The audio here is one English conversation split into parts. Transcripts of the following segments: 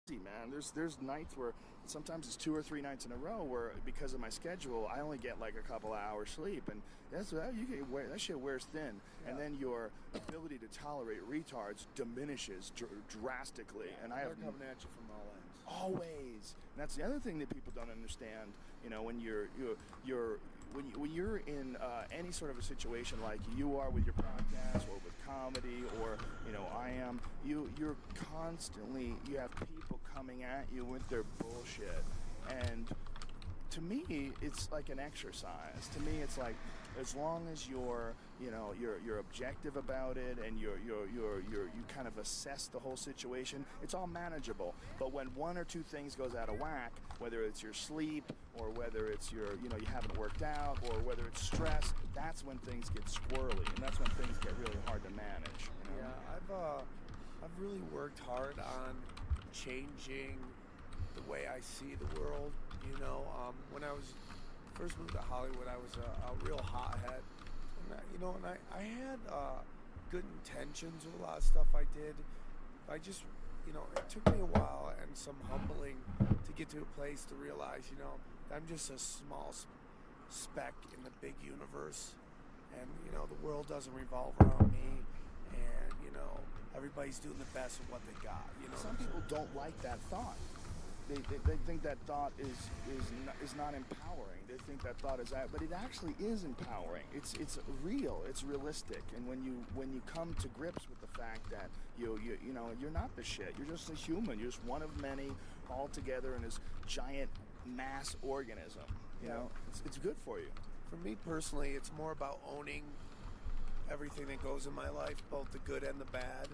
Man. There's nights where sometimes it's 2 or 3 nights in a row where because of my schedule I only get like a couple of hours sleep, and that shit wears thin, and then your ability to tolerate retards diminishes drastically. And they're coming at you from all ends. Always. And that's the other thing that people don't understand. When when you're in any sort of a situation like you are with your podcast or with comedy, or I am, you're constantly, you have people coming at you with their bullshit. And to me it's like an exercise. To me it's like, as long as you're objective about it, and you kind of assess the whole situation, it's all manageable. But when one or two things goes out of whack, whether it's your sleep or whether it's you haven't worked out, or whether it's stress, that's when things get squirrely, and that's when things get really hard to manage. Yeah, I've really worked hard on changing the way I see the world. When I was first moved to Hollywood, I was a real hothead, and I had good intentions with a lot of stuff I did. It took me a while and some humbling to get to a place to realize, I'm just a small speck in the big universe, and the world doesn't revolve around me, and everybody's doing the best of what they got. Some people don't like that thought. They think that thought is not empowering. They think that thought is that, but it actually is empowering. It's real. It's realistic. And when you come to grips with the fact that you're not the shit. You're just a human. You're just one of many, all together in this giant mass organism. It's good for you. For me personally, it's more about owning everything that goes in my life, both the good and the bad,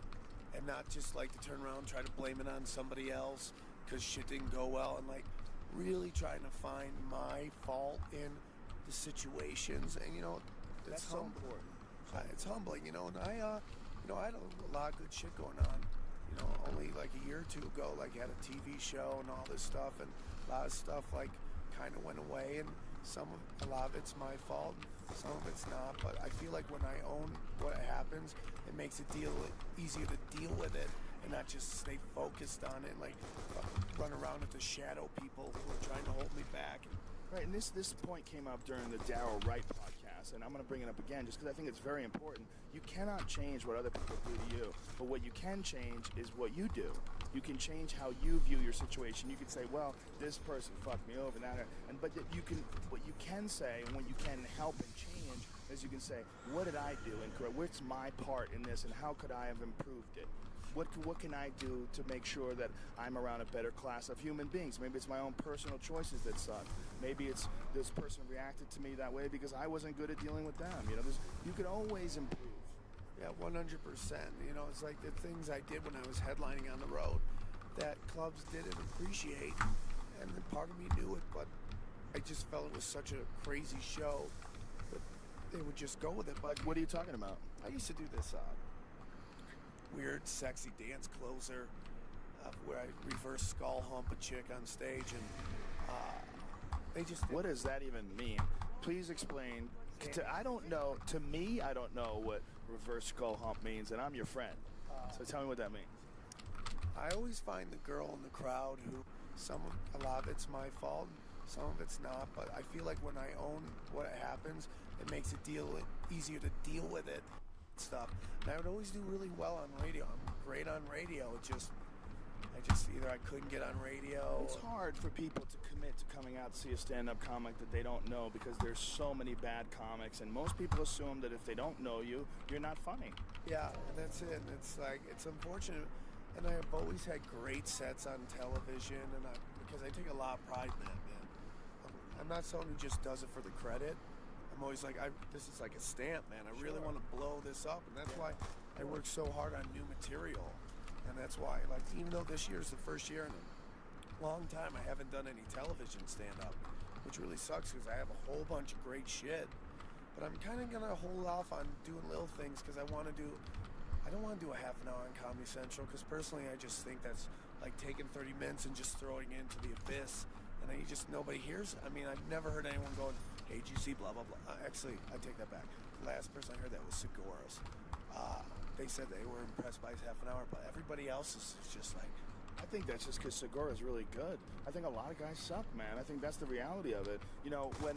and not just like to turn around and try to blame it on somebody else because shit didn't go well, and like really trying to find my fault in the situations. And that's so important. It's humbling, and I had a lot of good shit going on. Only like a year or two ago, like had a TV show and all this stuff, and a lot of stuff like kind of went away, and a lot of it's my fault, some of it's not. But I feel like when I own what happens, it makes it easier to deal with it, and not just stay focused on it, and like run around with the shadow people who are trying to hold me back. Right, and this point came up during the Darryl Wright podcast, and I'm going to bring it up again just because I think it's very important. You cannot change what other people do to you, but what you can change is what you do. You can change how you view your situation. You can say, well, this person fucked me over, but what you can say, and what you can help and change, is you can say, what did I do incorrect? What's my part in this, and how could I have improved it? What can I do to make sure that I'm around a better class of human beings? Maybe it's my own personal choices that suck. Maybe it's this person reacted to me that way because I wasn't good at dealing with them. You can always improve. Yeah, 100%. It's like the things I did when I was headlining on the road that clubs didn't appreciate, and then part of me knew it, but I just felt it was such a crazy show that they would just go with it. But what are you talking about? I used to do this weird, sexy dance closer where I reverse skull hump a chick on stage, and they just What does that even mean? Please explain. I don't know. To me, I don't know what reverse skull hump means, and I'm your friend. So tell me what that means. I always find the girl in the crowd who a lot of it's my fault, some of it's not, but I feel like when I own what happens, it makes it easier to deal with it. Stuff. And I would always do really well on radio. I'm great on radio. Either I couldn't get on radio. It's hard for people to commit to coming out to see a stand-up comic that they don't know, because there's so many bad comics, and most people assume that if they don't know you, you're not funny. Yeah, and that's it. And it's unfortunate. And I have always had great sets on television, and because I take a lot of pride in that, man. I'm not someone who just does it for the credit. I'm always like, this is like a stamp, man. I really want to blow this up, and that's why I work so hard on new material. And that's why, like, even though this year is the first year in a long time I haven't done any television stand-up, which really sucks because I have a whole bunch of great shit. But I'm kind of going to hold off on doing little things because I don't want to do a half an hour on Comedy Central, because personally I just think that's like taking 30 minutes and just throwing it into the abyss, and then nobody hears. I mean, I've never heard anyone going, hey, did you see blah, blah, blah. Actually, I take that back. The last person I heard that was Segura's. They said they were impressed by his half an hour, but everybody else is just like, I think that's just because Segura's really good. I think a lot of guys suck, man. I think that's the reality of it. You know, when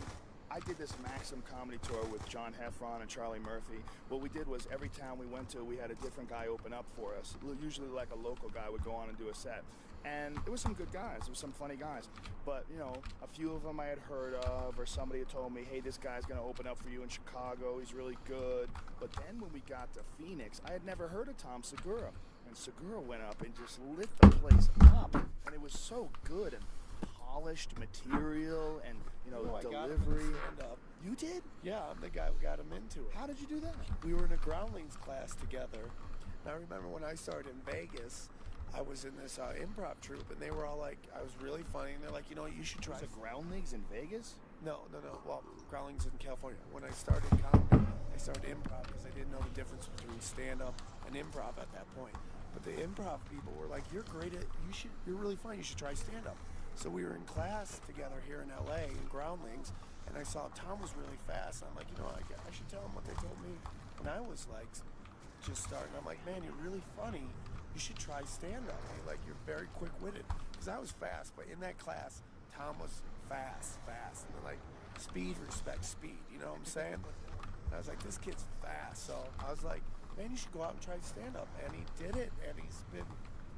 I did this Maxim comedy tour with John Heffron and Charlie Murphy, what we did was every town we went to, we had a different guy open up for us. Usually like a local guy would go on and do a set. And it was some good guys. It was some funny guys. But, you know, a few of them I had heard of, or somebody had told me, hey, this guy's going to open up for you in Chicago. He's really good. But then when we got to Phoenix, I had never heard of Tom Segura. And Segura went up and just lit the place up. And it was so good and polished material and, you know, I got him in delivery. stand-up. You did? Yeah, I'm the guy who got him into it. How did you do that? We were in a groundlings class together. And I remember when I started in Vegas, I was in this improv troupe, and they were all like, I was really funny, and they're like, you know what, you should try. Was it Groundlings in Vegas? No. Well, groundlings in California. When I started comedy, I started improv because I didn't know the difference between stand-up and improv at that point. But the improv people were like, you're great at, you're really funny, you should try stand-up. So we were in class together here in LA in Groundlings, and I saw Tom was really fast. I'm like, you know, I should tell him what they told me when I was like just starting. I'm like, man, you're really funny. You should try stand-up. Like, you're very quick-witted. Because I was fast, but in that class, Tom was fast. And they're like, speed respects speed. You know what I'm saying? And I was like, this kid's fast. So I was like, man, you should go out and try stand-up. And he did it, and he's been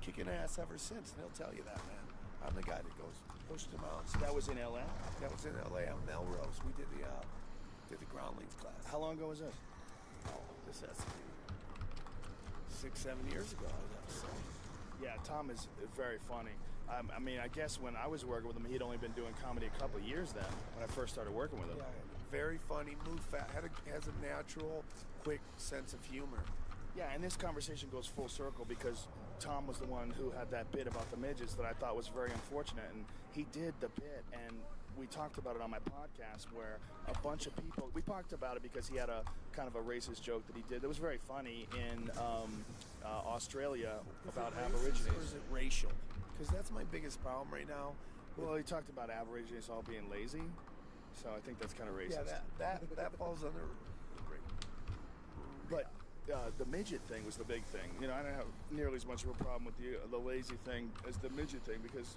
kicking ass ever since. And he'll tell you that, man. I'm the guy that goes pushed him out. That was in L.A.? That was in L.A. on Melrose. We did the Groundlings class. How long ago was this? Oh, this has to be 6-7 years ago. Yeah, Tom is very funny. I mean, I guess when I was working with him, he'd only been doing comedy a couple of years then, when I first started working with him. Yeah, very funny, move fast, has a natural, quick sense of humor. Yeah, and this conversation goes full circle because Tom was the one who had that bit about the midgets that I thought was very unfortunate, and he did the bit, and we talked about it on my podcast where a bunch of people, we talked about it because he had a kind of a racist joke that he did that was very funny in Australia about Aborigines. Or is it racial? Because that's my biggest problem right now. Well, he talked about Aborigines all being lazy, so I think that's kind of racist. Yeah, that falls under. But the midget thing was the big thing. You know, I don't have nearly as much of a problem with the lazy thing as the midget thing because.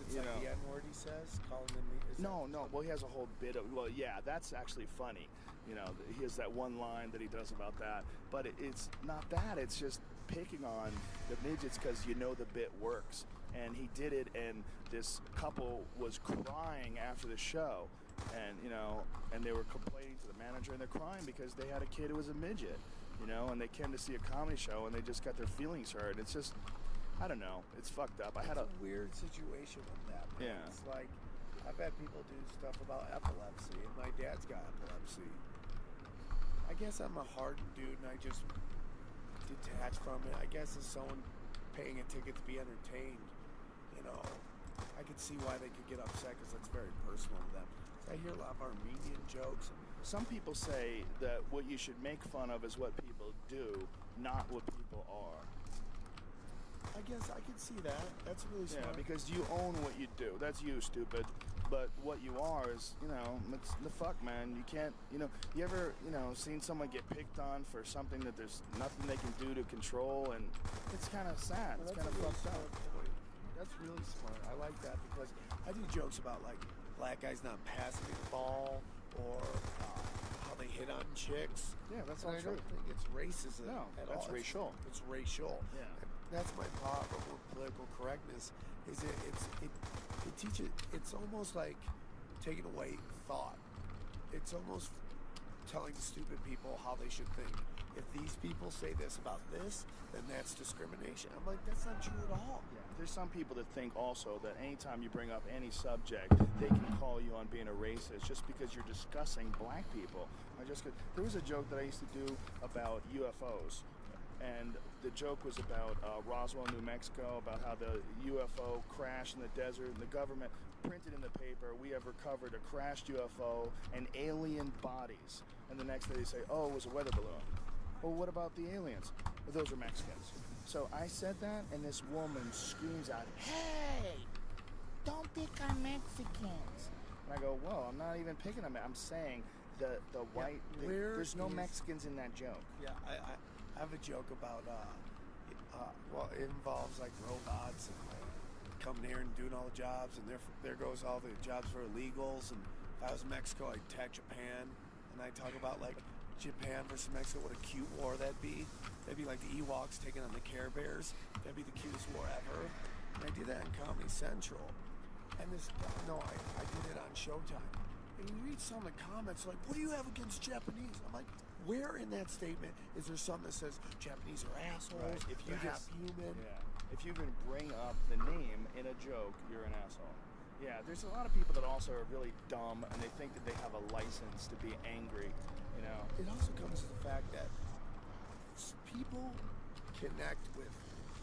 It's like the N-word he says, calling them. No. Well, he has a whole bit of. Well, yeah, that's actually funny. You know, he has that one line that he does about that. But it's not that. It's just picking on the midgets because you know the bit works. And he did it, and this couple was crying after the show, and you know, and they were complaining to the manager, and they're crying because they had a kid who was a midget, you know, and they came to see a comedy show, and they just got their feelings hurt. It's just. I don't know. It's fucked up. It's a weird situation with that. Man. Yeah. It's like, I've had people do stuff about epilepsy, and my dad's got epilepsy. I guess I'm a hardened dude, and I just detach from it. I guess as someone paying a ticket to be entertained, you know, I could see why they could get upset because that's very personal to them. I hear a lot of Armenian jokes. Some people say that what you should make fun of is what people do, not what people are. I guess I could see that. That's really smart. Yeah, because you own what you do. That's you, stupid. But what you are is, you know, it's the fuck, man. You can't, you know, you ever, you know, seen someone get picked on for something that there's nothing they can do to control, and it's kind of sad. It's kind of fucked up. That's really smart. I like that because I do jokes about, like, black guys not passing the ball or how they hit on chicks. Yeah, that's all true. I don't think it's racism at all. That's racial. It's racial. Yeah. That's my problem with political correctness. Is it teaches. It's almost like taking away thought. It's almost telling stupid people how they should think. If these people say this about this, then that's discrimination. I'm like, that's not true at all. Yeah. There's some people that think also that anytime you bring up any subject, they can call you on being a racist just because you're discussing black people. There was a joke that I used to do about UFOs. And the joke was about Roswell, New Mexico, about how the UFO crashed in the desert, and the government printed in the paper, we have recovered a crashed UFO and alien bodies. And the next day they say, oh, it was a weather balloon. Well, what about the aliens? Well, those are Mexicans. So I said that, and this woman screams out, hey, don't pick on Mexicans. And I go, whoa, I'm not even picking on them. I'm saying the white, there's no Mexicans in that joke. Yeah, I have a joke about Well, it involves like robots and like coming here and doing all the jobs, and there goes all the jobs for illegals. And if I was in Mexico, I'd attack Japan, and I talk about like Japan versus Mexico, what a cute war that'd be. That'd be like the Ewoks taking on the Care Bears. That'd be the cutest war ever. And I did that in Comedy Central. And I did it on Showtime. And you read some of the comments like, what do you have against Japanese? I'm like, where in that statement is there something that says Japanese are assholes, Right. If you they're half just human? Yeah. If you even bring up the name in a joke, you're an asshole. Yeah, there's a lot of people that also are really dumb and they think that they have a license to be angry, you know. It also comes to the fact that people connect with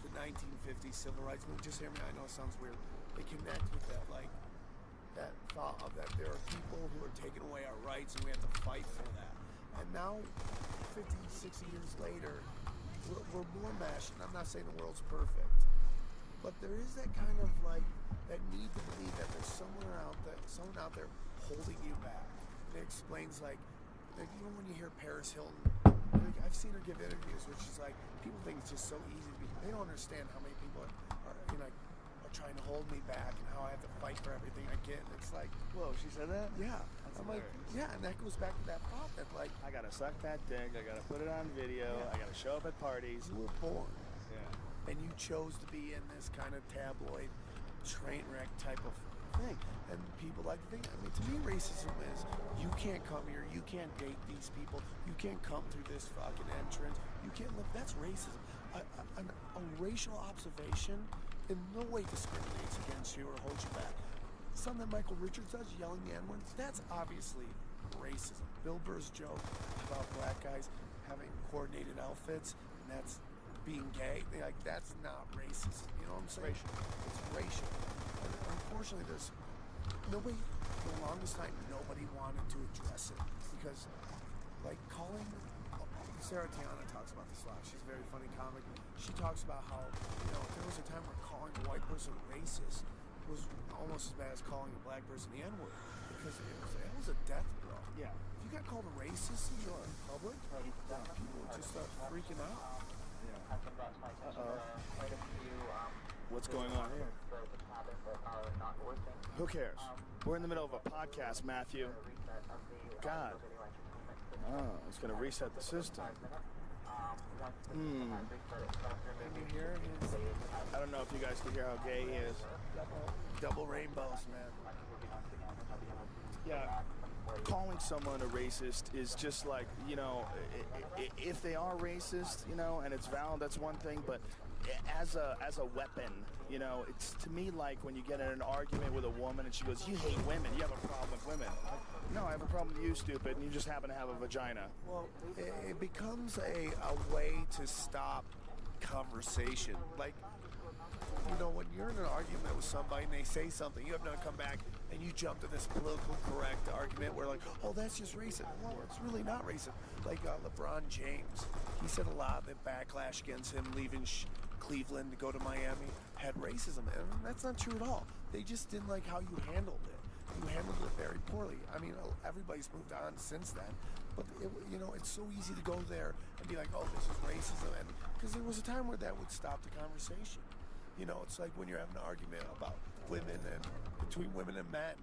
the 1950s civil rights movement. Just hear me, I know it sounds weird. They connect with that, like, that thought of that there are people who are taking away our rights and we have to fight for that. And now, 50, 60 years later, we're more meshed. And I'm not saying the world's perfect, but there is that kind of like, that need to believe that there's someone out there holding you back. And it explains like even when you hear Paris Hilton, like, I've seen her give interviews, which is like, people think it's just so easy to be, they don't understand how many people are trying to hold me back and how I have to fight for everything I get. And it's like, Whoa, she said that? yeah. That's I'm like, hilarious. yeah, and that goes back to that thought that like, I gotta suck that dick, I gotta put it on video, Yeah. I gotta show up at parties. you were born Yeah. and you chose to be in this kind of tabloid train wreck type of thing. And people like to think, I mean, to me, racism is you can't come here, you can't date these people, you can't come through this fucking entrance, you can't live. That's racism. A racial observation in no way discriminates against you or holds you back. Something that Michael Richards does, yelling the N-word, that's obviously racism. Bill Burr's joke about black guys having coordinated outfits, and that's being gay, like, that's not racism. You know what I'm saying? It's racial. And unfortunately, there's nobody, for the longest time, nobody wanted to address it because, like, calling. Sarah Tiana talks about this a lot. She's a very funny comic. She talks about how, there was a time where calling a white person racist was almost as bad as calling a black person the N-word because it was a death blow. Yeah. If you got called a racist in public, people would just start freaking out. What's going on here? Who cares? We're in the middle of a podcast, Matthew. God. Oh, it's going to reset the system. Can you hear his I don't know if you guys can hear how gay he is. double rainbows, man? Yeah. Calling someone a racist is just like, if they are racist, and it's valid, that's one thing, but as a weapon, it's to me like when you get in an argument with a woman and she goes, you hate women, you have a problem with women. Like, no, I have a problem with you, stupid, and you just happen to have a vagina. Well, it becomes a way to stop conversation. Like, when you're in an argument with somebody and they say something, you have to come back and you jump to this political correct argument where like, oh, that's just racist. Well, it's really not racist. Like LeBron James, he said a lot of the backlash against him leaving Cleveland to go to Miami had racism. And that's not true at all. They just didn't like how you handled it. You handled it very poorly. I mean, everybody's moved on since then. But, it's so easy to go there and be like, oh, this is racism. And because there was a time where that would stop the conversation. It's like when you're having an argument about women and between women and men.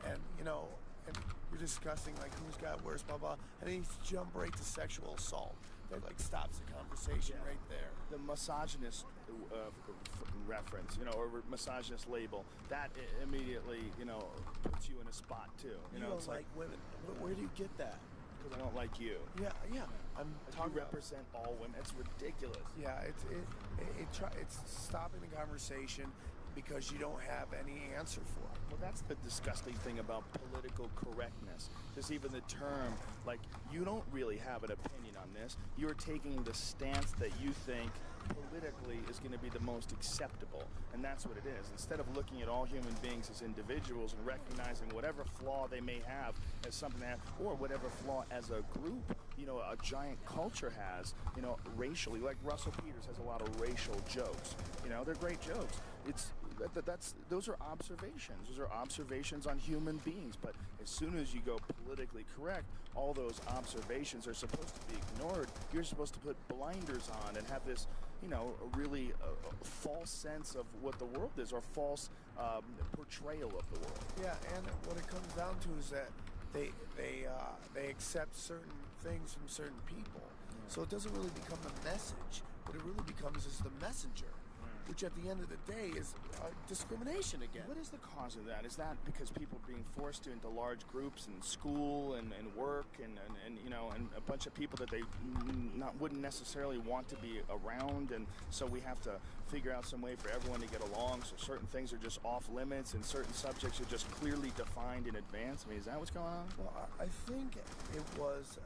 And, and you're discussing like who's got worse, blah, blah. And then you jump right to sexual assault. That like stops the conversation right there. The misogynist reference, or misogynist label, that immediately, puts you in a spot too. You don't it's like women. Where do you get that? Because I don't like you. Yeah. I'm You talking about. represent all women. It's ridiculous. Yeah, it's stopping the conversation because you don't have any answer for it. Well, that's the disgusting thing about political correctness. Just even the term, like, you don't really have an opinion on this. You're taking the stance that you think politically is going to be the most acceptable, and that's what it is. Instead of looking at all human beings as individuals and recognizing whatever flaw they may have as something that, or whatever flaw as a group, a giant culture has, racially, like Russell Peters has a lot of racial jokes. They're great jokes. Those are observations. Those are observations on human beings. But as soon as you go politically correct, all those observations are supposed to be ignored. You're supposed to put blinders on and have this a really false sense of what the world is, or false portrayal of the world. Yeah, and what it comes down to is that they accept certain things from certain people. So it doesn't really become the message. What it really becomes is the messenger, which at the end of the day is discrimination again. What is the cause of that? Is that because people are being forced into large groups in school and work and a bunch of people that they wouldn't necessarily want to be around, and so we have to figure out some way for everyone to get along, so certain things are just off limits and certain subjects are just clearly defined in advance? I mean, is that what's going on? Well, I think it was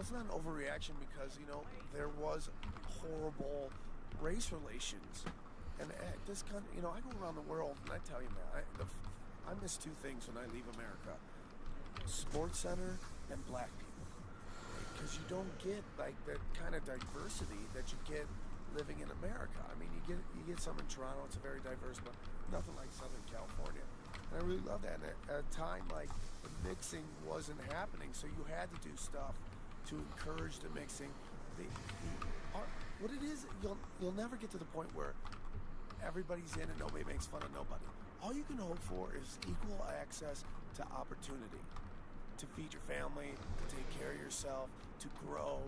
it's not an overreaction because, there was horrible race relations. And this country, I go around the world and I tell you, man, I miss two things when I leave America: Sports Center and black people. Because you don't get like that kind of diversity that you get living in America. I mean, you get some in Toronto, it's a very diverse, but nothing like Southern California. And I really love that. And at a time, like, the mixing wasn't happening, so you had to do stuff to encourage the mixing. What it is, you'll never get to the point where everybody's in and nobody makes fun of nobody. All you can hope for is equal access to opportunity, to feed your family, to take care of yourself, to grow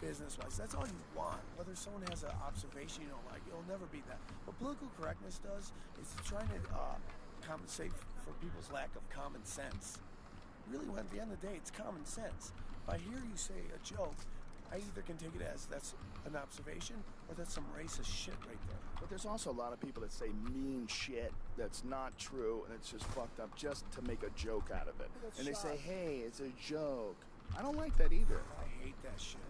business-wise. That's all you want. Whether someone has an observation you don't like, it'll never be that. What political correctness does is it's trying to compensate for people's lack of common sense. Really, at the end of the day, it's common sense. If I hear you say a joke, I either can take it as that's an observation or that's some racist shit right there. But there's also a lot of people that say mean shit that's not true and it's just fucked up just to make a joke out of it. And they say, hey, it's a joke. I don't like that either. I hate that shit.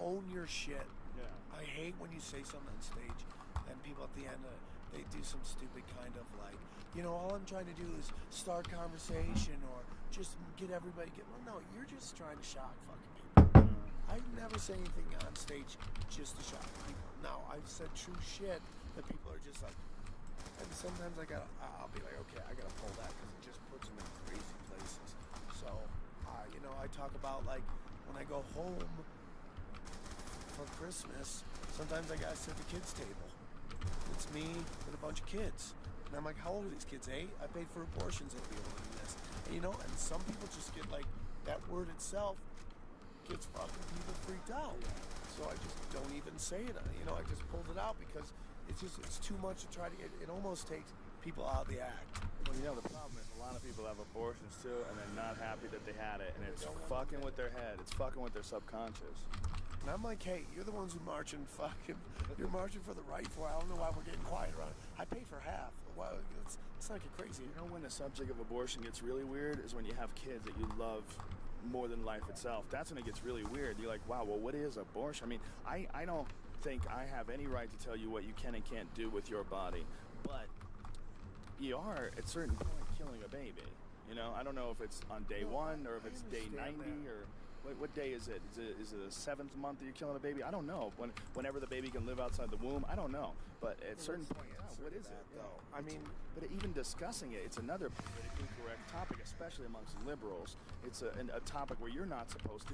Own your shit. Yeah. I hate when you say something on stage and people at the end they do some stupid kind of like, all I'm trying to do is start conversation or just get everybody well, no, you're just trying to shock fucking people. I never say anything on stage just to shock people. No, I've said true shit that people are just like, and sometimes I'll be like, okay, I gotta pull that because it just puts them in crazy places. So, I talk about like when I go home for Christmas, sometimes I gotta sit at the kids' table. It's me with a bunch of kids. And I'm like, how old are these kids? 8? I paid for abortions at the older than this. And, and some people just get like, that word itself gets fucking people freaked out. So I just don't even say it. I just pulled it out because it's too much to try to get. It almost takes people out of the act. Well, the problem is a lot of people have abortions too, and they're not happy that they had it, and it's fucking with their head. It's fucking with their subconscious. And I'm like, hey, you're the ones who marching you're marching for the right for. I don't know why we're getting quiet around it. I pay for half. Why, it's not get crazy. When the subject of abortion gets really weird is when you have kids that you love more than life itself. That's when it gets really weird. You're like, wow, well, what is abortion? I mean, I don't think I have any right to tell you what you can and can't do with your body, but you are at a certain point killing a baby. I don't know if it's on day 1 or if it's day 90 or what day is it? Is it the 7th month that you're killing a baby? I don't know. Whenever the baby can live outside the womb, I don't know. But at a certain point, what is it though? I mean, but even discussing it, it's another politically correct topic, especially amongst liberals. It's a topic where you're not supposed to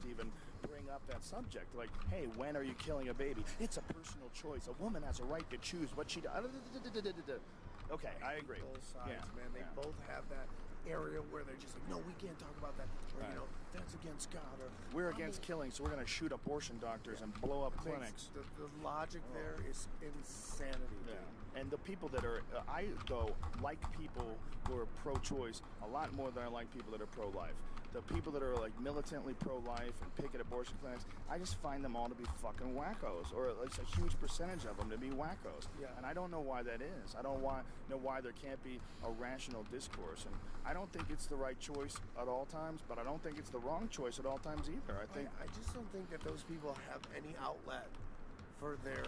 even bring up that subject. Like, hey, when are you killing a baby? It's a personal choice. A woman has a right to choose what she does. Okay, I agree. Both sides, man. They both have that area where they're just like, no, we can't talk about that. Or, that's against God. Or we're against killing, so we're going to shoot abortion doctors and blow up clinics. The logic there is insanity. Yeah. And the people that are, I like people who are pro-choice a lot more than I like people that are pro-life. The people that are like militantly pro-life and picket abortion clinics, I just find them all to be fucking wackos, or at least a huge percentage of them to be wackos. Yeah. And I don't know why that is. I don't know why there can't be a rational discourse. And I don't think it's the right choice at all times, but I don't think it's the wrong choice at all times either. I just don't think that those people have any outlet for their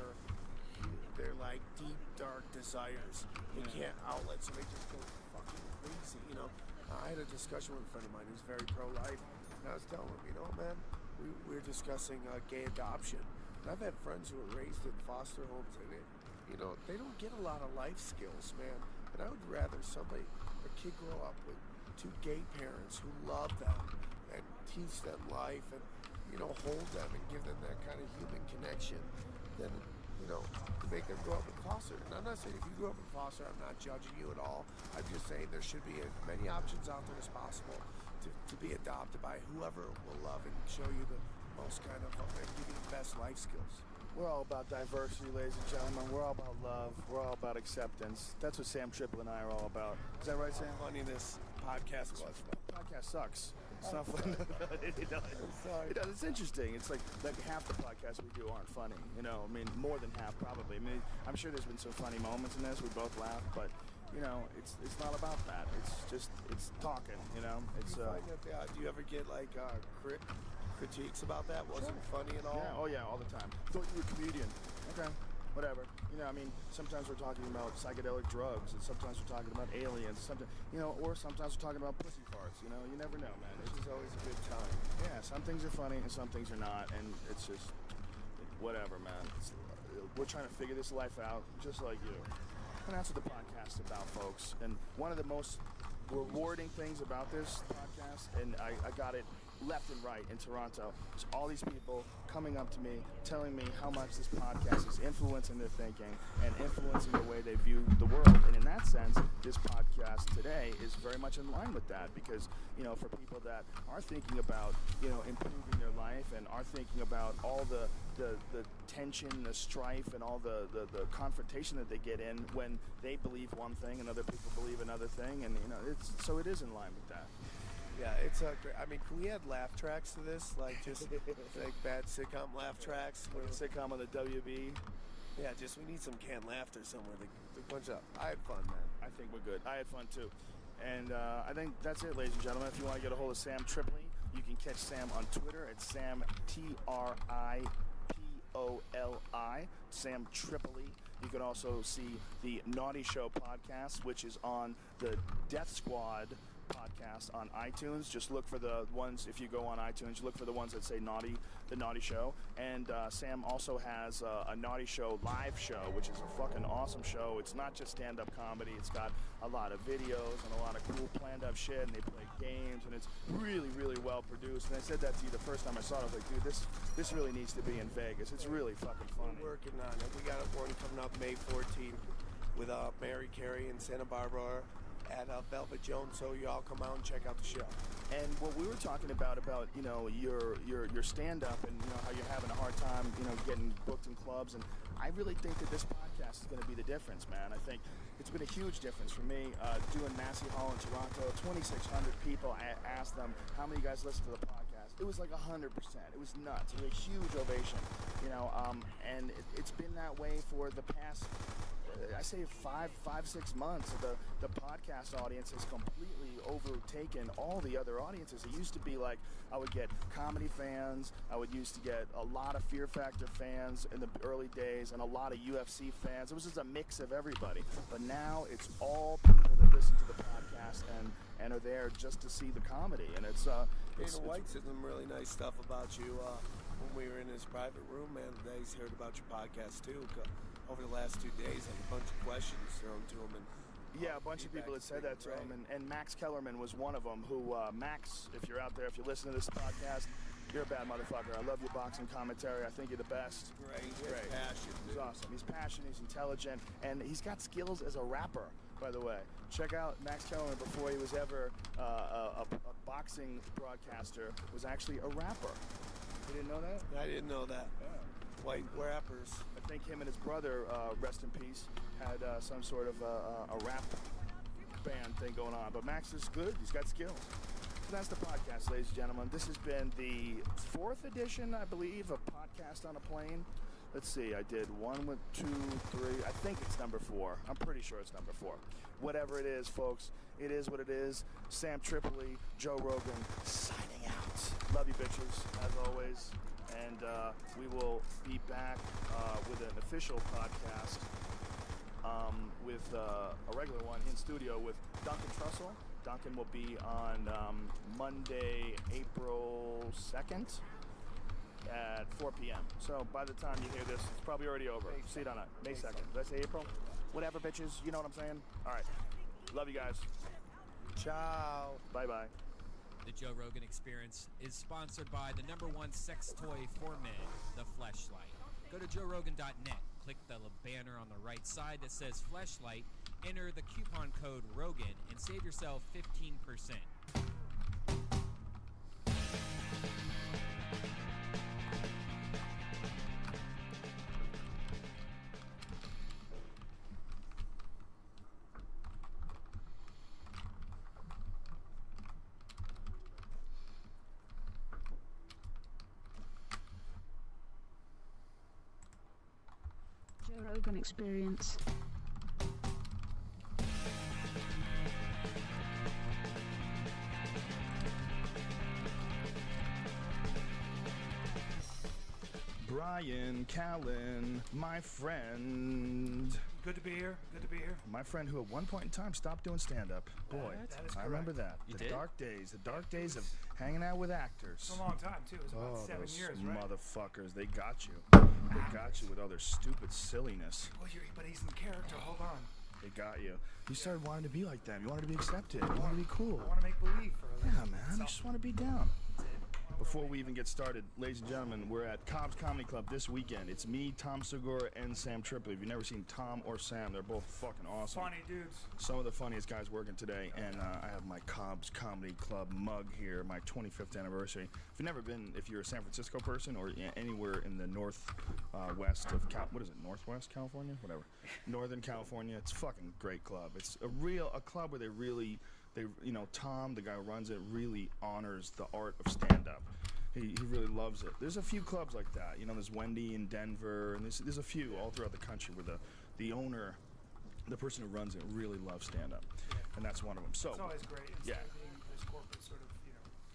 like deep dark desires. They can't outlet, so they just go fucking crazy. I had a discussion with a friend of mine who's very pro-life, and I was telling him, man, we were discussing gay adoption. And I've had friends who were raised in foster homes, and they don't get a lot of life skills, man. And I would rather a kid grow up with 2 gay parents who love them and teach them life. And hold them and give them that kind of human connection, then, to make them grow up in foster. And I'm not saying if you grew up in foster, I'm not judging you at all. I'm just saying there should be as many options out there as possible to be adopted by whoever will love and show you the most and give you the best life skills. We're all about diversity, ladies and gentlemen. We're all about love. We're all about acceptance. That's what Sam Triple and I are all about. Is that right, Sam? How funny this podcast was. Podcast sucks. It's not fun. It does. I'm sorry. It does. It's interesting. It's like half the podcasts we do aren't funny. More than half probably. I'm sure there's been some funny moments in this. We both laughed, but it's not about that. It's talking. It's. Do you ever get critiques about that? Wasn't funny at all? Yeah. Oh yeah, all the time. Thought you were a comedian. Okay. Whatever. Sometimes we're talking about psychedelic drugs, and sometimes we're talking about aliens, or sometimes we're talking about pussy farts. You never know, man. Which is always a good time. Yeah, some things are funny and some things are not, and it's just whatever, man. We're trying to figure this life out, just like you. And that's what the podcast is about, folks. And one of the most rewarding things about this podcast, and I got it left and right in Toronto, is all these people coming up to me, telling me how much this podcast is influencing their thinking and influencing the way they view the world. And in that sense, this podcast today is very much in line with that, because for people that are thinking about improving their life and are thinking about all the tension, the strife, and all the confrontation that they get in when they believe one thing and other people believe another thing, and it is in line with that. Yeah, it's great. Can we add laugh tracks to this? Just like bad sitcom laugh tracks? Like a sitcom on the WB? Yeah, we need some canned laughter somewhere to punch up. I had fun, man. I think we're good. I had fun too. And I think that's it, ladies and gentlemen. If you want to get a hold of Sam Tripoli, you can catch Sam on Twitter at Sam Tripoli, Sam Tripoli. You can also see the Naughty Show podcast, which is on the Death Squad podcast on iTunes. Just look for the ones, if you go on iTunes, look for the ones that say Naughty, the Naughty Show. And Sam also has a Naughty Show live show, which is a fucking awesome show. It's not just stand-up comedy. It's got a lot of videos and a lot of cool planned-up shit, and they play games, and it's really, really well produced. And I said that to you the first time I saw it. I was like, dude, this really needs to be in Vegas. It's really fucking funny. We're working on it. We got one coming up May 14th with Mary Carey in Santa Barbara at Velvet Jones, so y'all come out and check out the show. And what we were talking about your stand-up and how you're having a hard time getting booked in clubs, and I really think that this podcast is going to be the difference, man. I think it's been a huge difference for me doing Massey Hall in Toronto. 2,600 people. I asked them, how many of you guys listen to the podcast? It was like 100%. It was nuts. It was a huge ovation, and it's been that way for the past I say 5-6 months. The podcast audience has completely overtaken all the other audiences. It used to be like I would get comedy fans, I would used to get a lot of Fear Factor fans in the early days, and a lot of UFC fans. It was just a mix of everybody. But now it's all people that listen to the podcast and are there just to see the comedy. And it's Dana White said some really nice stuff about you when we were in his private room, man. Today he's heard about your podcast too. Over the last 2 days, had a bunch of questions thrown to him. Yeah, a bunch of people had said that to him, and Max Kellerman was one of them. Who Max, if you're out there, if you listen to this podcast, you're a bad motherfucker. I love your boxing commentary. I think you're the best. Great. He's passionate. He's awesome. He's passionate. He's intelligent, and he's got skills as a rapper. By the way, check out Max Kellerman before he was ever a boxing broadcaster. Was actually a rapper. You didn't know that? I didn't know that. Yeah. White rappers. I think him and his brother, rest in peace, had some sort of a rap band thing going on. But Max is good. He's got skills. So that's the podcast, ladies and gentlemen. This has been the 4th edition, I believe, of Podcast on a Plane. Let's see. I did 1, 2, 3. I think it's number 4. I'm pretty sure it's number 4. Whatever it is, folks, it is what it is. Sam Tripoli, Joe Rogan, signing out. Love you, bitches, as always. And we will be back with an official podcast with a regular one in studio with Duncan Trussell. Duncan will be on Monday, April 2nd at 4 p.m. So by the time you hear this, it's probably already over. See it on May 2nd. Did I say April? Whatever, bitches. You know what I'm saying? All right. Love you guys. Ciao. Bye-bye. The Joe Rogan Experience is sponsored by the #1 sex toy for men, the Fleshlight. Go to joerogan.net, click the banner on the right side that says Fleshlight, enter the coupon code ROGAN, and save yourself 15%. Joe Rogan Experience. Brian Callen, my friend. Good to be here. Good to be here. My friend who at one point in time stopped doing stand-up. Boy, That is I remember correct. that. You The did? dark days of hanging out with actors. It's a long time too. It was about Oh, 7 those years, right? motherfuckers, they got you. They got you with all their stupid silliness. Well, but he's in character. Hold on. They got you. You started wanting to be like them. You wanted to be accepted. You wanted to be cool. I want to make believe for a living. Yeah, man. I So, just want to be down. that's it. Before we even get started, ladies and gentlemen, we're at Cobb's Comedy Club this weekend. It's me, Tom Segura, and Sam Tripoli. If you've never seen Tom or Sam, they're both fucking awesome. Funny dudes. Some of the funniest guys working today, and I have my Cobb's Comedy Club mug here, my 25th anniversary. If you've never been, if you're a San Francisco person or anywhere in the west of Northwest California, whatever, Northern California, it's a fucking great club. It's a club where Tom, the guy who runs it, really honors the art of stand-up. He really loves it. There's a few clubs like that. There's Wendy in Denver, and there's a few all throughout the country where the owner, the person who runs it, really loves stand-up, and that's one of them. So It's always great. Instead Yeah. of being this corporate sort of,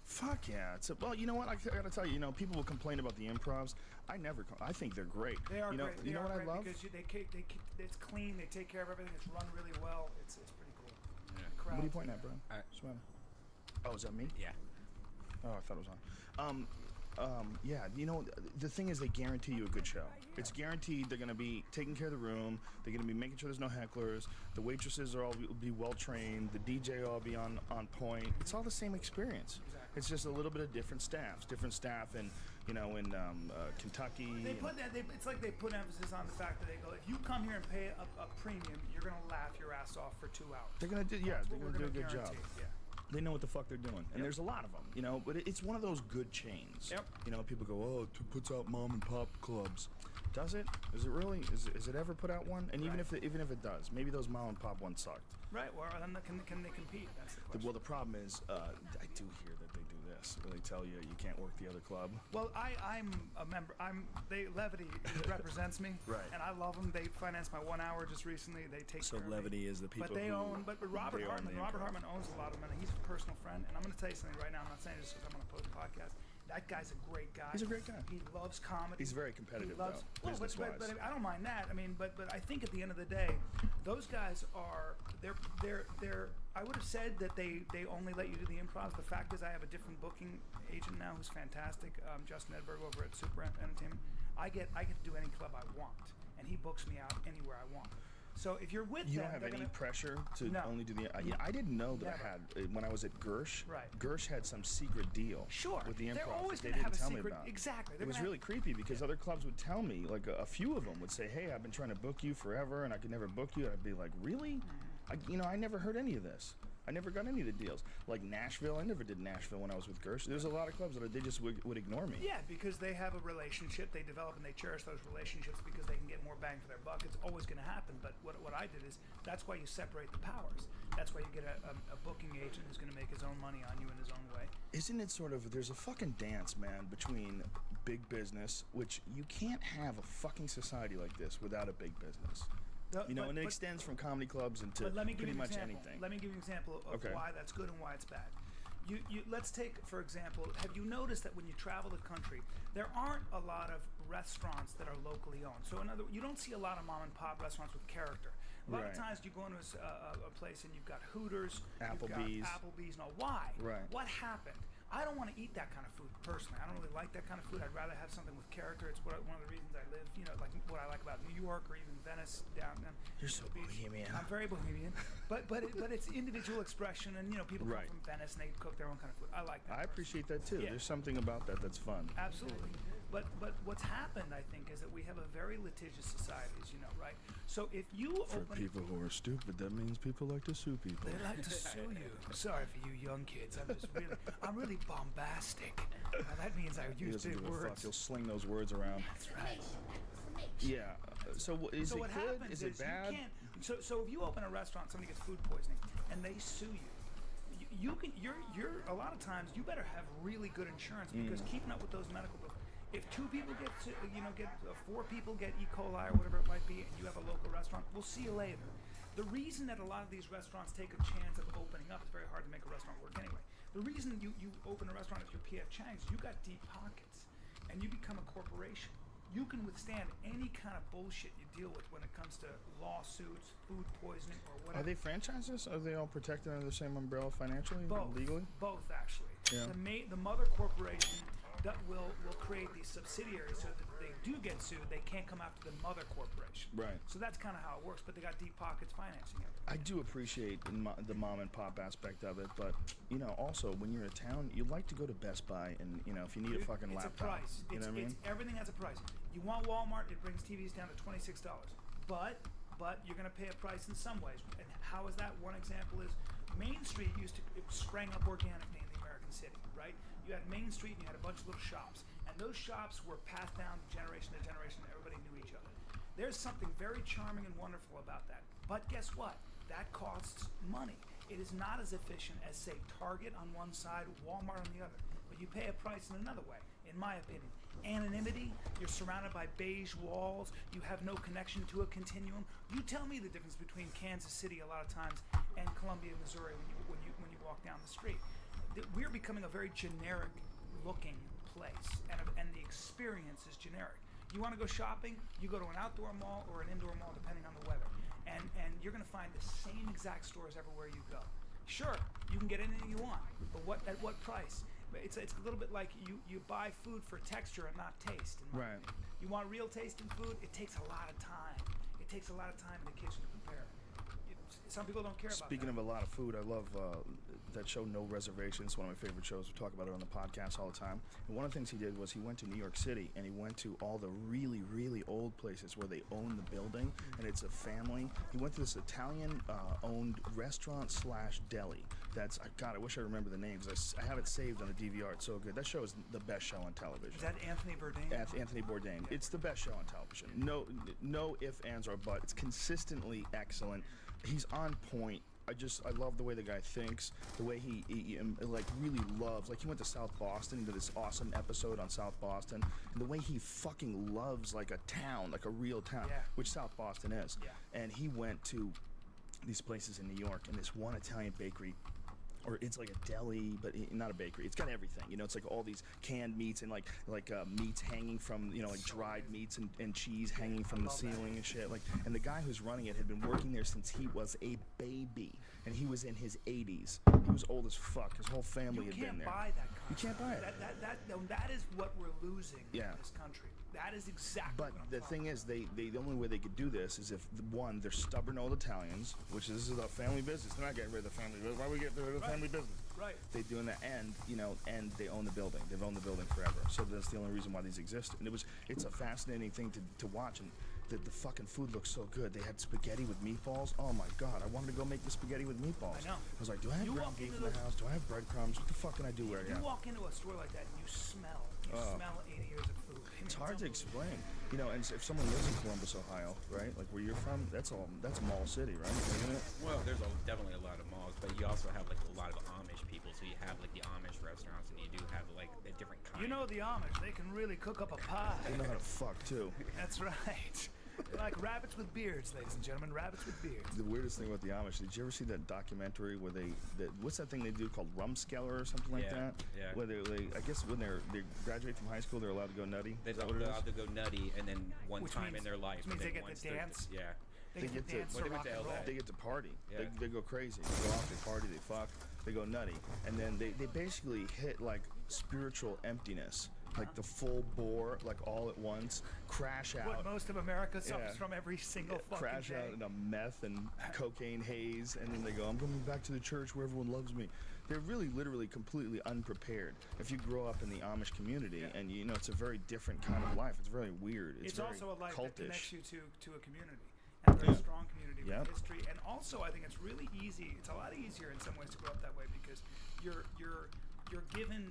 fuck yeah. Well, you know what? I gotta tell you, people will complain about the improvs. I think they're great. They are great. You know what I love? Because it's clean. They take care of everything. It's run really well. It's pretty cool. Yeah. The crowd. What are you pointing at, bro? Alright. Sweater. Oh, is that me? Yeah. Oh, I thought it was on. Yeah, the thing is they guarantee you a good show. It's guaranteed they're going to be taking care of the room. They're going to be making sure there's no hecklers. The waitresses will be well trained. The DJ will all be on point. It's all the same experience. Exactly. It's just a little bit of different staff in Kentucky. It's like they put emphasis on the fact that they go, if you come here and pay a premium, you're gonna laugh your ass off for 2 hours. They're going to do That's they're what going to we're do a good gonna job. guarantee. Yeah. They know what the fuck they're doing, and Yep. there's a lot of them, but it's one of those good chains. Yep. People go, oh, it puts out mom and pop clubs. Does it? Is it really? Is it ever put out one? And even Right. if it does, maybe those mom and pop ones sucked. Right. Well, then can they compete? That's the question. Well, the problem is, I do hear that they do this, where they tell you can't work the other club. Well, I'm a member. Levity represents me, Right. And I love them. They financed my 1 hour just recently. They take So care of me. Levity is the people But they who own. But Robert they own Hartman. the Robert improv. Hartman owns a lot of them, and he's a personal friend. And I'm going to tell you something right now. I'm not saying this because I'm on a post podcast. That guy's a great guy. He's a great guy. He loves comedy. He's very competitive, He loves, though, but business-wise. I don't mind that. I mean, but I think at the end of the day, those guys are they're. I would have said that they only let you do the improvs. The fact is, I have a different booking agent now who's fantastic, Justin Edberg over at Super Entertainment. I get to do any club I want, and he books me out anywhere I want. So if you're with You them, don't have they're any gonna, pressure to No. only do the. I didn't know that Never. I had when I was at Gersh. Right. Gersh had some secret deal. Sure. With the improv. They're always they going to have didn't a tell me secret. about. Exactly. It was really creepy because other clubs would tell me, like a few of them would say, "Hey, I've been trying to book you forever, and I could never book you." I'd be like, "Really?" I never heard any of this. I never got any of the deals. Like Nashville, I never did Nashville when I was with Gersh. There's a lot of clubs that they just would ignore me. Yeah, because they have a relationship, they develop and they cherish those relationships because they can get more bang for their buck. It's always going to happen, but what I did is, that's why you separate the powers. That's why you get a booking agent who's going to make his own money on you in his own way. Isn't it sort of, there's a fucking dance, man, between big business, which you can't have a fucking society like this without a big business. And it extends from comedy clubs into But let me give pretty you an much example. anything. Let me give you an example of Okay. why that's good and why it's bad. Let's take, for example, have you noticed that when you travel the country, there aren't a lot of restaurants that are locally owned? So in other words, you don't see a lot of mom and pop restaurants with character. A lot of Right. times you go into a place and you've got Hooters, Applebee's. you've got Applebee's. Now, why? Right. What happened? I don't want to eat that kind of food personally. I don't really like that kind of food. I'd rather have something with character. It's one of the reasons I live, like what I like about New York or even Venice down. You're so bohemian. I'm very bohemian, but it's individual expression, and people Right. come from Venice and they cook their own kind of food. I like that. I appreciate that too. Yeah. There's something about that that's fun. Absolutely. But what's happened, I think, is that we have a very litigious society, as you know, right? So if you For open people who are stupid, that means people like to sue people. they like to sue you. Sorry for you young kids. I'm really bombastic. That means I He use doesn't big give a fuck. words. He'll sling those words around. That's right. Yeah. So is So it what good? happens Is it bad? you can't. So if you open a restaurant, somebody gets food poisoning, and they sue you. You can. You're. A lot of times, you better have really good insurance because keeping up with those medical bills. If 2 people get, 4 people get E. coli or whatever it might be, and you have a local restaurant, we'll see you later. The reason that a lot of these restaurants take a chance of opening up, it's very hard to make a restaurant work anyway. The reason you open a restaurant if you're P.F. Chang's, you got deep pockets, and you become a corporation. You can withstand any kind of bullshit you deal with when it comes to lawsuits, food poisoning, or whatever. Are they franchises? Are they all protected under the same umbrella financially, legally? Both actually. Yeah. The mother corporation that will create these subsidiaries so that if they do get sued, they can't come after the mother corporation. Right. So that's kind of how it works. But they got deep pockets financing it. I do appreciate the mom and pop aspect of it, but also when you're in town, you like to go to Best Buy and if you need a fucking It's laptop, a price. you know what I mean? Everything has a price. You want Walmart, it brings TVs down to $26. But you're going to pay a price in some ways. And how is that? One example is Main Street it sprang up organically in the American city, right? You had Main Street and you had a bunch of little shops. And those shops were passed down generation to generation. Everybody knew each other. There's something very charming and wonderful about that. But guess what? That costs money. It is not as efficient as, say, Target on one side, Walmart on the other. But you pay a price in another way, in my opinion. Anonymity, you're surrounded by beige walls, you have no connection to a continuum. You tell me the difference between Kansas City a lot of times and Columbia, Missouri when you walk down the street. We're becoming a very generic looking place, and the experience is generic. You want to go shopping, you go to an outdoor mall or an indoor mall, depending on the weather, and you're going to find the same exact stores everywhere you go. Sure, you can get anything you want, but at what price? It's a little bit like you buy food for texture and not taste. In my Right. opinion. You want real taste in food? It takes a lot of time. It takes a lot of time in the kitchen to prepare. Some people don't care about that. Speaking of a lot of food, I love that show No Reservations. One of my favorite shows. We talk about it on the podcast all the time. And one of the things he did was he went to New York City and he went to all the really, really old places where they own the building and it's a family. He went to this Italian-owned restaurant / deli. That's God. I wish I remember the name because I have it saved on a DVR. It's so good. That show is the best show on television. Is that Anthony Bourdain? Anthony Bourdain. Yeah. It's the best show on television. No ifs, ands, or buts. It's consistently excellent. He's on point. I love the way the guy thinks, the way he like really loves. Like he went to South Boston to this awesome episode on South Boston, and the way he fucking loves like a town, like a real town, Yeah. which South Boston is. Yeah. And he went to these places in New York, and this one Italian bakery. Or it's like a deli, but not a bakery. It's got everything, It's like all these canned meats and like meats hanging from, like dried meats and cheese hanging from the ceiling and shit. And the guy who's running it had been working there since he was a baby, and he was in his 80s. He was old as fuck. His whole family had been there. You can't buy that kind You can't buy it. That is what we're losing Yeah. in this country. That is exactly But what I'm the talking thing is, the only way they could do this is if one, they're stubborn old Italians, which this is a family business. They're not getting rid of the family business. Why would we get rid of the family business? Right. They doing that, and and they own the building. They've owned the building forever. So that's the only reason why these exist. And it's a fascinating thing to watch. And the fucking food looks so good. They had spaghetti with meatballs. Oh my god, I wanted to go make the spaghetti with meatballs. I know. I was like, do I have You ground walk beef into in the house? Do I have breadcrumbs? What the fuck can I do where? You walk into a store like that and you smell 80 years of food. It's hard to explain, and if someone lives in Columbus, Ohio, right, like where you're from, that's Mall City, right? Isn't it? Well, there's definitely a lot of malls, but you also have like a lot of Amish people. So you have like the Amish restaurants, and you do have like a different kind. You know the Amish, they can really cook up a pie. They know how to fuck too. That's right. Like rabbits with beards, ladies and gentlemen, rabbits with beards. The weirdest thing about the Amish, did you ever see that documentary where what's that thing they do called Rumskeller or something like that? Yeah. Where they I guess when they graduate from high school, they're allowed to go nutty. They're Is that what it is? allowed to go nutty, and then one Which time means- in their life. which means and they then get to once they're- dance? Yeah. They get to dance What to they went rock to and roll. LA. They get to party. Yeah. They go crazy. They go off, they party, they fuck, they go nutty. And then they basically hit like spiritual emptiness. Like the full bore, like all at once, crash out. What most of America suffers Yeah. from every single fucking Crash day. out in a meth and cocaine haze, and then they go, I'm coming back to the church where everyone loves me. They're really, literally, completely unprepared. If you grow up in the Amish community, and you know, it's a very different kind of life. It's very weird. It's very also a life that connects cultish. you to a community, and a very Yeah. strong community Yep. with history. And also, I think it's really easy. It's a lot easier in some ways to grow up that way because you're given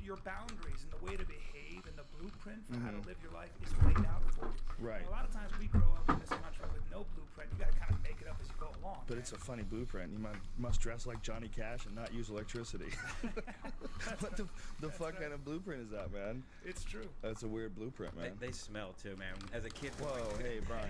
your boundaries and the way to behave and the blueprint for how to live your life is laid out for you. Right. And a lot of times we grow up in this country with no blueprint. You got to kind of make it up as you go along. But it's a funny blueprint. You must dress like Johnny Cash and not use electricity. What the fuck kind of blueprint is that, man? It's true. That's a weird blueprint, man. They smell too, man. As a kid. Whoa, hey, Brian.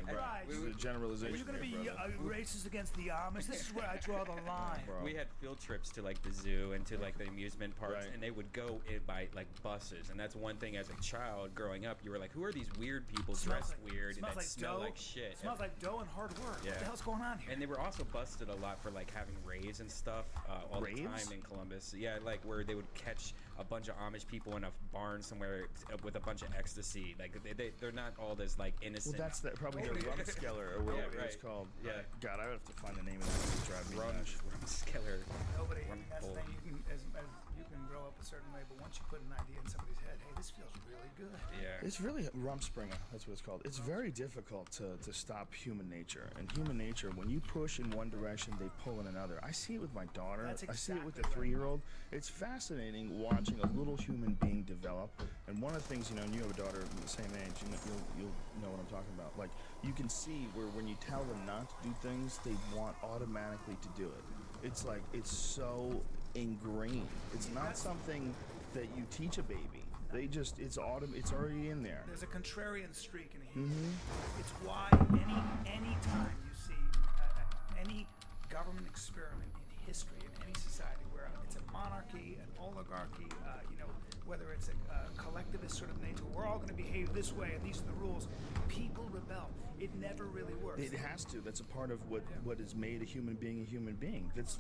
Right. This is a Are generalization. you going to here, be brother. racist against the Amish? This is where I draw the line. Bro. We had field trips to like the zoo and to like the amusement parks, Right. and they would go in by like buses. And that's one thing as a child growing up, you were like, who are these weird people dressed weird Smells that like smell dough. like shit? Smells like dough and hard work. Yeah. What the hell's going on here? And they were also busted a lot for like having raves and stuff all the Raves? time in Columbus. Yeah, like where they would catch a bunch of Amish people in a barn somewhere with a bunch of ecstasy. Like they're not all this like Well, innocent. that's probably the Rumskeller or whatever Yeah, it's right. called. Yeah. God, I would have to find the name of that. It's driving me nuts. Rumskeller. Nobody. Rum That's the cold. thing. You can grow up a certain way, but once you put an idea in somebody's head, hey, this feels really good. Yeah. It's really Rumspringer. That's what it's called. It's very difficult to stop human nature. And human nature, when you push in one direction, they pull in another. I see it with my daughter. That's I see it with the exactly right. 3-year-old. It's fascinating watching a little human being develop. And one of the things, you know, and you have a daughter the same age, you'll know what I'm talking about. Like, you can see where when you tell them not to do things, they want automatically to do it. It's like, it's so ingrained. It's not something that you teach a baby. They just, it's already in there. There's a contrarian streak in Mm-hmm. humans. It's why any time you see any government experiment in history in any society where it's a monarchy, an oligarchy, whether it's a collectivist sort of nature, we're all going to behave this way and these are the rules. People rebel. It never really works. It has to. That's a part of what has made a human being a human being. It's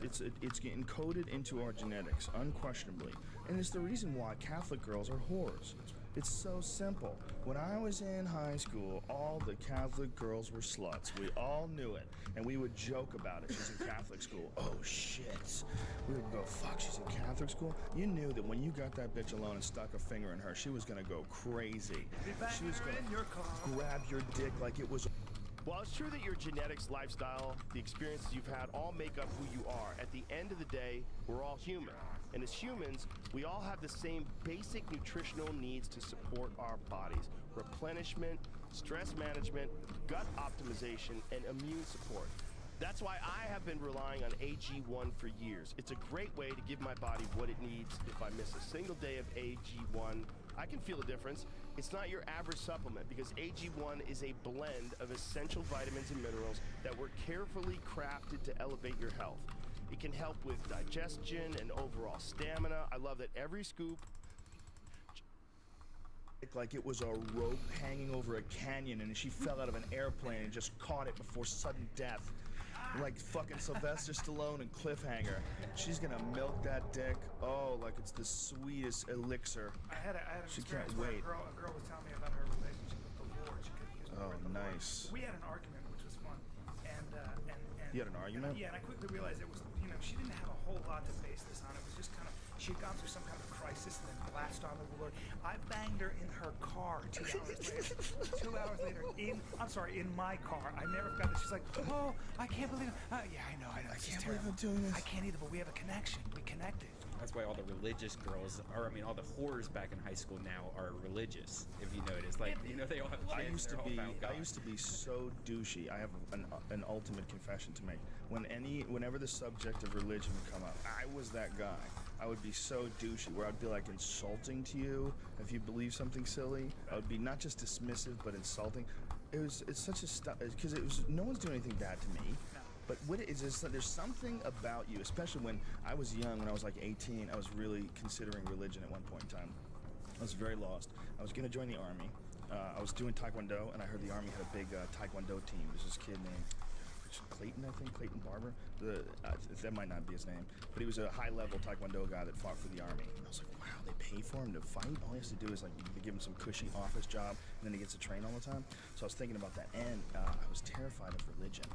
encoded into our genetics, unquestionably. And it's the reason why Catholic girls are whores. It's so simple. When I was in high school, all the Catholic girls were sluts. We all knew it. And we would joke about it. She's in Catholic school. Oh, shit. We would go, fuck, she's in Catholic school? You knew that when you got that bitch alone and stuck a finger in her, she was going to go crazy. She was going in your car. to grab your dick like it was... While it's true that your genetics, lifestyle, the experiences you've had all make up who you are, at the end of the day, we're all human. And as humans, we all have the same basic nutritional needs to support our bodies. Replenishment, stress management, gut optimization, and immune support. That's why I have been relying on AG1 for years. It's a great way to give my body what it needs. If I miss a single day of AG1, I can feel a difference. It's not your average supplement because AG1 is a blend of essential vitamins and minerals that were carefully crafted to elevate your health. It can help with digestion and overall stamina. I love that every scoop like it was a rope hanging over a canyon and she fell out of an airplane and just caught it before sudden death. Like fucking Sylvester Stallone and Cliffhanger. She's gonna milk that dick. Oh, like it's the sweetest elixir. I had an She experience can't where wait. a girl was telling me about her relationship with the Lord. She couldn't use the Oh, word the Lord. nice. We had an argument, which was fun. And You had an argument? Yeah, and I quickly realized it was, she didn't have a whole lot to base this on. It was just kind of, she had gone through some kind of crisis and then latched on to the Lord. I banged her in her car 2 hours later. 2 hours later, in my car. I never forgot that. She's like, oh, I can't believe it. Yeah, I know. I This is can't believe terrible. I'm doing this. I can't either, but we have a connection. We connected. That's why all the religious girls, all the whores back in high school now are religious. If you notice, like they all have kids. I used to be so douchey. I have an ultimate confession to make. Whenever the subject of religion would come up, I was that guy. I would be so douchey where I'd be like insulting to you if you believe something silly. I would be not just dismissive but insulting. It's such a stuff because no one's doing anything bad to me. But what it is there's something about you, especially when I was young, when I was like 18, I was really considering religion at one point in time. I was very lost. I was going to join the army. I was doing Taekwondo, and I heard the Army had a big Taekwondo team. There's this kid named Clayton, I think, Clayton Barber. That might not be his name, but he was a high-level Taekwondo guy that fought for the Army. And I was like, wow, they pay for him to fight? All he has to do is, like, they give him some cushy office job, and then he gets to train all the time. So I was thinking about that, and I was terrified of religion.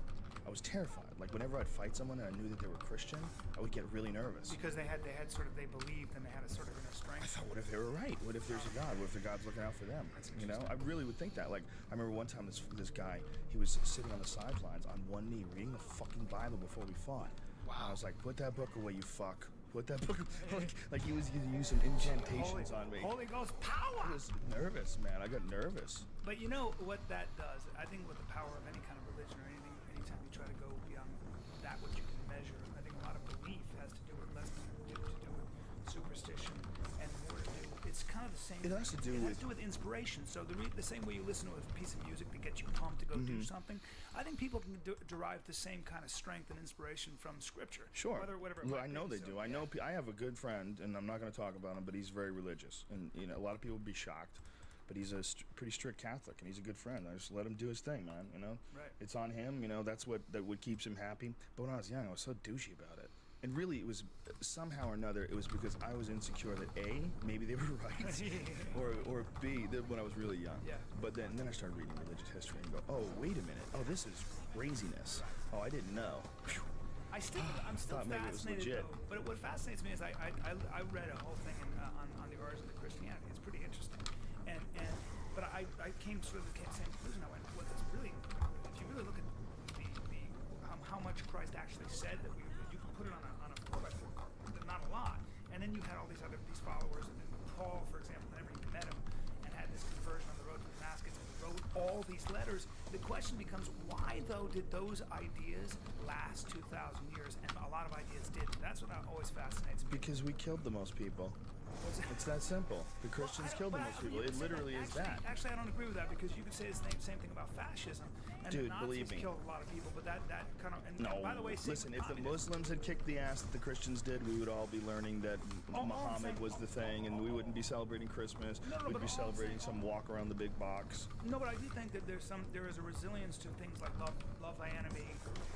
I was terrified. Like, whenever I'd fight someone and I knew that they were Christian, I would get really nervous. Because they believed, and they had a sort of inner I strength. thought, what if they were right? What if there's a God? What if the God's looking out for them? You know, I really would think that. Like, I remember one time this guy, he was sitting on the sidelines on one knee reading the fucking Bible before we fought. Wow. And I was like, put that book away, you fuck. Put that book like he was using some incantations on me. Holy Ghost power! I was nervous, man. I got nervous. But you know what that does? I think with the power of any kind of religion or anything, anytime you try to go beyond that which you can measure, I think a lot of belief has to do with less to do with superstition and more to do. It's kind of the same. It has to do with inspiration. So the same way you listen to a piece of music to get you pumped to go do something, I think people can derive the same kind of strength and inspiration from Scripture. Sure. Whatever. Well, I know they do. I know. I have a good friend, and I'm not going to talk about him, but he's very religious, and you know, a lot of people would be shocked. But he's a pretty strict Catholic, and he's a good friend. I just let him do his thing, man. You know, right. It's on him. You know, that's what keeps him happy. But when I was young, I was so douchey about it. And really, it was somehow or another, it was because I was insecure that A, maybe they were right, or B, that when I was really young. Yeah. But then I started reading religious history and go, oh, wait a minute. Oh, this is craziness. Oh, I didn't know. I'm still fascinated, though. But what fascinates me is I read a whole thing on the origin of Christianity. It's pretty interesting. But I came sort of the same conclusion. I went, well, that's really, if you really look at the how much Christ actually said that you could put it on a 4x4 card, not a lot. And then you had all these followers, and then Paul, for example, whenever you met him and had this conversion on the road to Damascus, and he wrote all these letters. The question becomes, why though did those ideas last 2,000 years, and a lot of ideas didn't? That's what always fascinates me. Because we killed the most people. It's that simple. The Christians killed the most people. It literally is that. Actually, I don't agree with that, because you could say the same thing about fascism. And Dude, the Nazis believe me. killed a lot of people, but that kind of... And No, by the way, listen, if the Muslims had kicked the ass that the Christians did, we would all be learning that Muhammad was the thing, and we wouldn't be celebrating Christmas. We'd be celebrating some walk around the big box. No, but I do think that there is a resilience to things like love thy enemy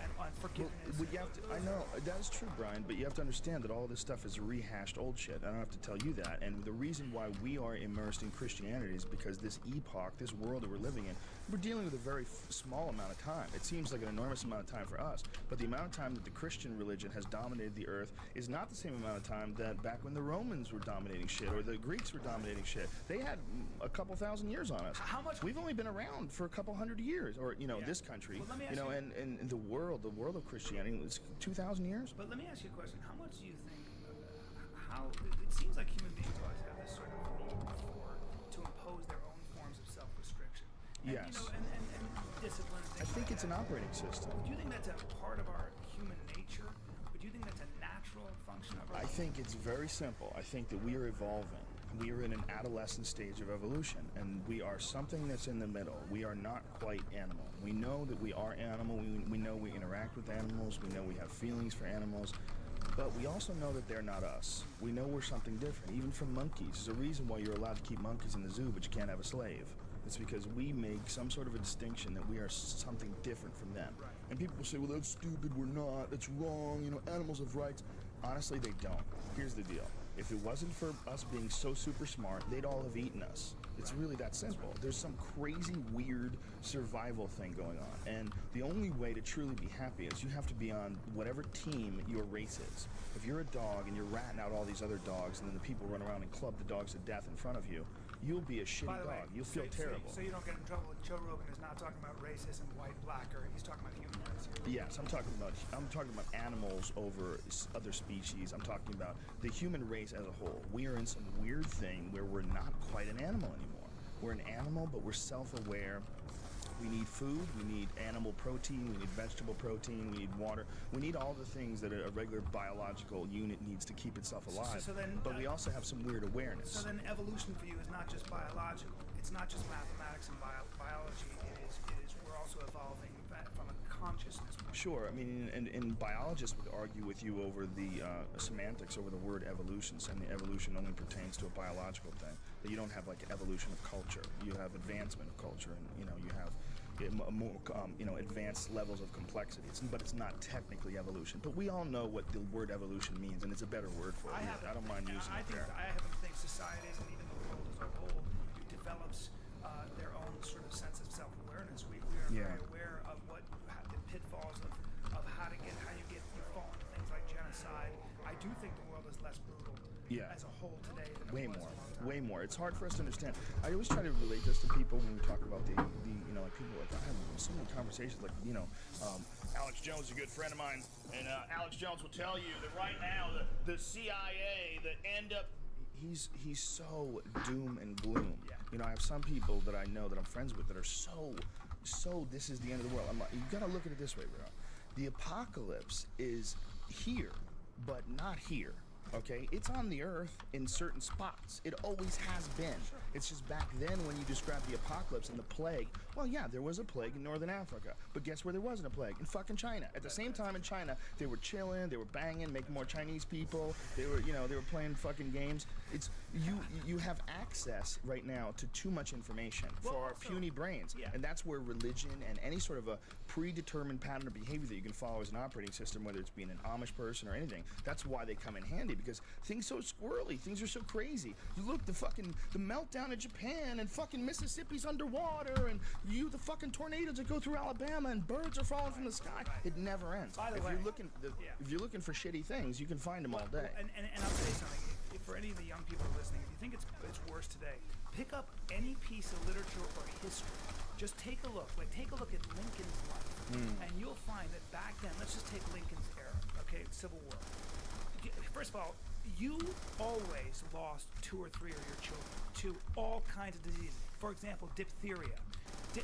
and forgiveness. Well, I know, that is true, Brian, but you have to understand that all this stuff is rehashed old shit. I don't have to tell you that. And the reason why we are immersed in Christianity is because this epoch, this world that we're living in, we're dealing with a very small amount of time. It seems like an enormous amount of time for us, but the amount of time that the Christian religion has dominated the earth is not the same amount of time that back when the Romans were dominating shit or the Greeks were dominating shit. They had a couple thousand years on us. How much? We've only been around for a couple hundred years, or this country, well, and the world of Christianity, it's 2,000 years. But let me ask you a question. How much do you think? How it seems like human beings always have this sort of need to impose their own forms of self-restriction. Yes. And discipline. I think it's an operating system. Do you think that's a part of our human nature? Or do you think that's a natural function of our I think it's very simple. I think that we are evolving. We are in an adolescent stage of evolution, and we are something that's in the middle. We are not quite animal. We know that we are animal. We know we interact with animals. We know we have feelings for animals. But we also know that they're not us. We know we're something different, even from monkeys. There's a reason why you're allowed to keep monkeys in the zoo, but you can't have a slave. It's because we make some sort of a distinction that we are something different from them. Right. And people will say, well, that's stupid, we're not, that's wrong, animals have rights. Honestly, they don't. Here's the deal. If it wasn't for us being so super smart, they'd all have eaten us. It's really that simple. There's some crazy, weird survival thing going on. And the only way to truly be happy is you have to be on whatever team your race is. If you're a dog and you're ratting out all these other dogs, and then the people run around and club the dogs to death in front of you, you'll be a shitty dog. You'll feel terrible. So you don't get in trouble with Joe Rogan is not talking about racism, white, black, or he's talking about human rights. Yes, I'm talking about animals over other species. I'm talking about the human race as a whole. We are in some weird thing where we're not quite an animal anymore. We're an animal, but we're self-aware. We need food, we need animal protein, we need vegetable protein, we need water. We need all the things that a regular biological unit needs to keep itself alive. But we also have some weird awareness. So then evolution for you is not just biological. It's not just mathematics and biology. It is we're also evolving from a consciousness point Sure. I mean, and biologists would argue with you over the semantics over the word evolution, saying the evolution only pertains to a biological thing. That you don't have like evolution of culture. You have advancement of culture, and you have more advanced levels of complexity. But it's not technically evolution. But we all know what the word evolution means, and it's a better word for it. I don't mind using it there. I happen to think societies and even the world as a whole develops their own sort of sense of self-awareness. We are very aware of the pitfalls of how you fall into things like genocide. I do think the world is less brutal as a whole today than it was a long time. Way more. It's hard for us to understand. I always try to relate this to people when we talk about the like people like I have so many conversations like Alex Jones is a good friend of mine, and Alex Jones will tell you that right now the CIA, the end up. He's so doom and gloom. Yeah. I have some people that I know that I'm friends with that are so this is the end of the world. I'm like, you gotta look at it this way, bro. The apocalypse is here, but not here. Okay, it's on the earth in certain spots. It always has been. Sure. It's just back then when you describe the apocalypse and the plague. Well, yeah, there was a plague in northern Africa, but guess where there wasn't a plague? In fucking China. At the same time in China, they were chilling, they were banging, making more Chinese people. They were, they were playing fucking games. It's you have access right now to too much information for our puny brains, and that's where religion and any sort of a predetermined pattern of behavior that you can follow as an operating system, whether it's being an Amish person or anything, that's why they come in handy. Because things so squirrely, things are so crazy. You look, the meltdown in Japan, and fucking Mississippi's underwater, and the fucking tornadoes that go through Alabama, and birds are falling from the sky. It never ends. By the if way, you're looking for shitty things, you can find them all day. And I'll tell you something. If for any of the young people listening, if you think it's worse today, pick up any piece of literature or history. Just take a look. Take a look at Lincoln's life, and you'll find that back then, let's just take Lincoln's era, okay, Civil War. First of all, you always lost 2 or 3 of your children to all kinds of diseases. For example, diphtheria.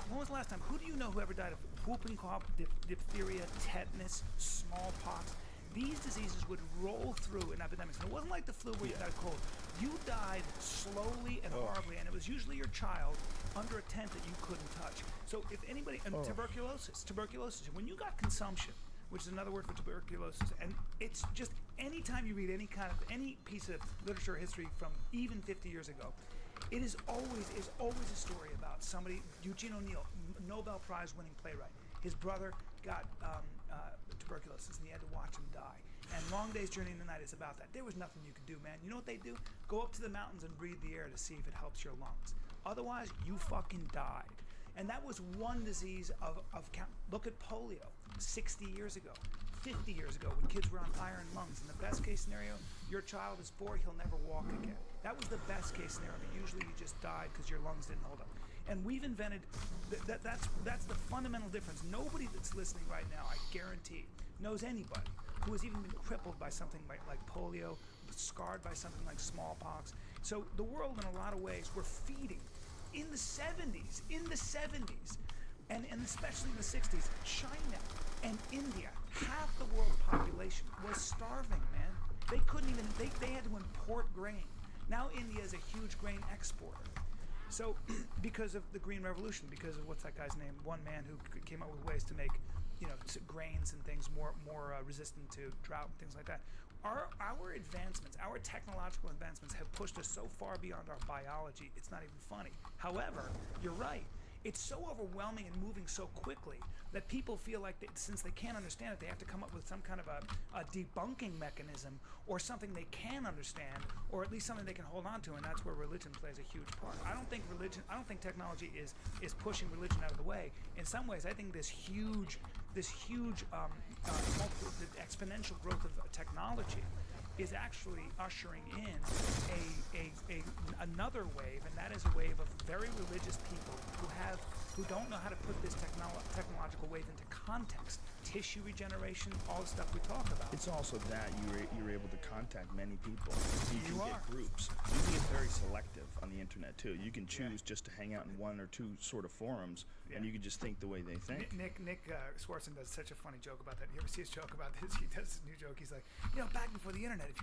When was the last time? Who do you know who ever died of whooping cough, diphtheria, tetanus, smallpox? These diseases would roll through in epidemics. And it wasn't like the flu where you died cold. You died slowly and horribly, and it was usually your child under a tent that you couldn't touch. So if anybody, and tuberculosis. When you got consumption, which is another word for tuberculosis, and it's just anytime you read any piece of literature or history from even 50 years ago, it is always a story about somebody. Eugene O'Neill, Nobel Prize winning playwright. His brother got tuberculosis, and he had to watch him die. And Long Day's Journey in the Night is about that. There was nothing you could do, man. You know what they do? Go up to the mountains and breathe the air to see if it helps your lungs. Otherwise, you fucking died. And that was one disease of count. Look at polio 60 years ago, 50 years ago, when kids were on iron lungs. In the best case scenario, your child is 4, he'll never walk again. That was the best case scenario, but usually you just died because your lungs didn't hold up. And we've invented, that's the fundamental difference. Nobody that's listening right now, I guarantee, knows anybody who has even been crippled by something like polio, scarred by something like smallpox. So the world, in a lot of ways, we're feeding. In the 70s, and especially in the 60s, China and India, half the world's population was starving, man. They couldn't even, they had to import grain. Now India is a huge grain exporter. So, because of the Green Revolution, because of what's that guy's name? One man who came up with ways to make, grains and things more resistant to drought and things like that. Our advancements, our technological advancements have pushed us so far beyond our biology, it's not even funny. However, you're right. It's so overwhelming and moving so quickly that people feel like since they can't understand it, they have to come up with some kind of a debunking mechanism or something they can understand, or at least something they can hold on to, and that's where religion plays a huge part. I don't think technology is pushing religion out of the way. In some ways, I think this huge exponential growth of technology is actually ushering in another wave, and that is a wave of very religious people who don't know how to put this technological wave into context. Tissue regeneration, all the stuff we talk about. It's also that you're able to contact many people. You can get groups. You can get very selective on the internet too. You can choose just to hang out in 1 or 2 sort of forums, and you can just think the way they think. Nick Swartzen does such a funny joke about that. You ever see his joke about this? He does this new joke. He's like, back before the internet, if